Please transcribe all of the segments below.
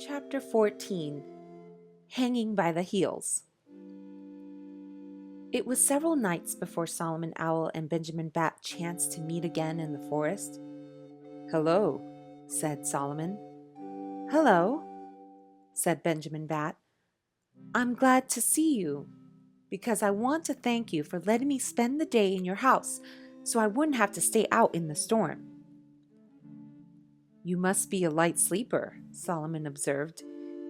Chapter 14 Hanging by the Heels. It was several nights before Solomon Owl and Benjamin Bat chanced to meet again in the forest. "Hello," said Solomon. "Hello," said Benjamin Bat. "I'm glad to see you, because I want to thank you for letting me spend the day in your house so I wouldn't have to stay out in the storm." "You must be a light sleeper," Solomon observed.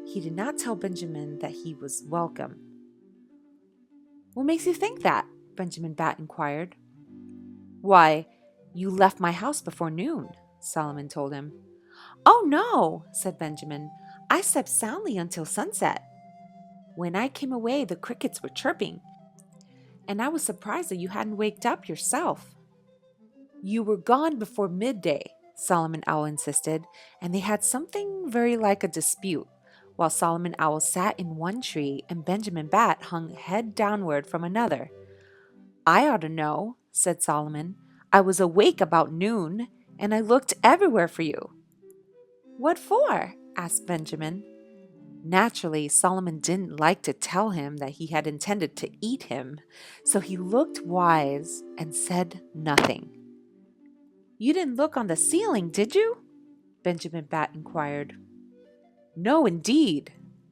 He did not tell Benjamin that he was welcome. "What makes you think that?" Benjamin Bat inquired. "Why, you left my house before noon," Solomon told him. "Oh, no," said Benjamin. "I slept soundly until sunset. When I came away, the crickets were chirping, and I was surprised that you hadn't waked up yourself." "You were gone before midday," Solomon Owl insisted, and they had something very like a dispute, while Solomon Owl sat in one tree and Benjamin Bat hung head downward from another. "I ought to know," said Solomon. "I was awake about noon, and I looked everywhere for you." "What for?" asked Benjamin. Naturally, Solomon didn't like to tell him that he had intended to eat him, so he looked wise and said nothing. "You didn't look on the ceiling, did you?" Benjamin Bat inquired. "No, indeed,"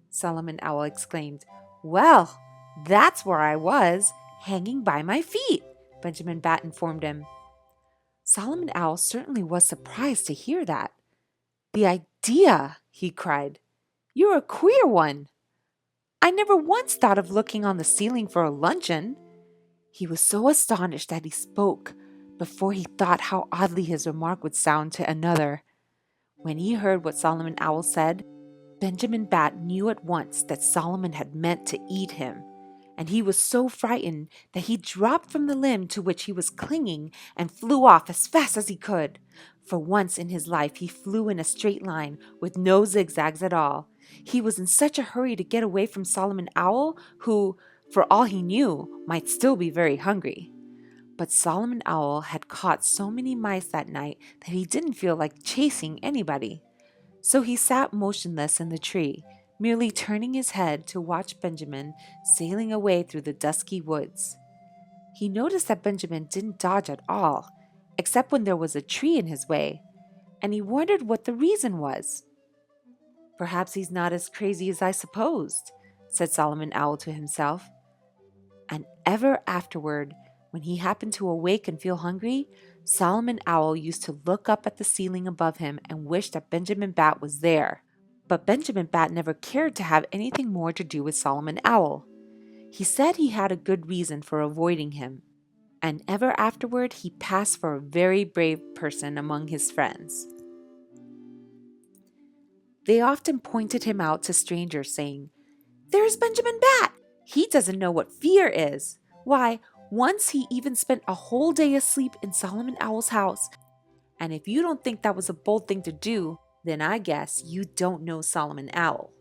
Solomon Owl exclaimed. "Well, that's where I was, hanging by my feet," Benjamin Bat informed him. Solomon Owl certainly was surprised to hear that. "The idea!" he cried. "You're a queer one. I never once thought of looking on the ceiling for a luncheon." He was so astonished that he spoke before he thought how oddly his remark would sound to another. When he heard what Solomon Owl said, Benjamin Bat knew at once that Solomon had meant to eat him, and he was so frightened that he dropped from the limb to which he was clinging and flew off as fast as he could. For once in his life he flew in a straight line with no zigzags at all. He was in such a hurry to get away from Solomon Owl, who, for all he knew, might still be very hungry. But Solomon Owl had caught so many mice that night that he didn't feel like chasing anybody. So he sat motionless in the tree, merely turning his head to watch Benjamin sailing away through the dusky woods. He noticed that Benjamin didn't dodge at all, except when there was a tree in his way, and he wondered what the reason was. "Perhaps he's not as crazy as I supposed," said Solomon Owl to himself. And ever afterward, when he happened to awake and feel hungry, Solomon Owl used to look up at the ceiling above him and wish that Benjamin Bat was there. But Benjamin Bat never cared to have anything more to do with Solomon Owl. He said he had a good reason for avoiding him, and ever afterward he passed for a very brave person among his friends. They often pointed him out to strangers, saying, "There's Benjamin Bat! He doesn't know what fear is. Why, once he even spent a whole day asleep in Solomon Owl's house. And if you don't think that was a bold thing to do, then I guess you don't know Solomon Owl."